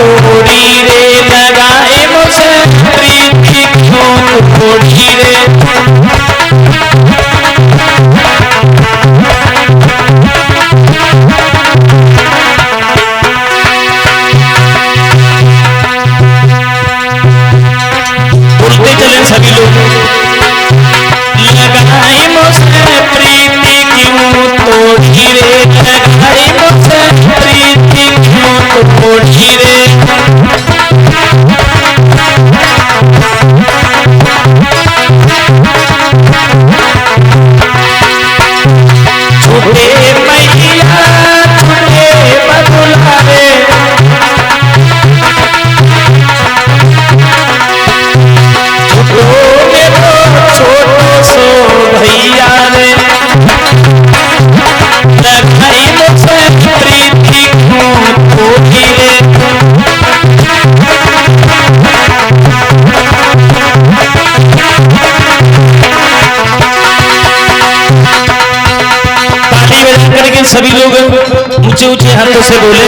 तोड़ी रे, लगाए मुझसे प्रीति क्यों तोड़ी रे। बोलते चले सभी लोग। लगाए मुझसे प्रीति क्यों तोड़ी रे, लगाए मुझसे प्रीति क्यों तोड़ी रे। छूटे मैया छूटे बदुला रे, छूटोगे तो छोटो सो भैया रे, लगाई मुझसे प्रीति क्यों तोड़ी रे। ताली बजा करके सभी लोग ऊंचे ऊंचे हाथों से बोले।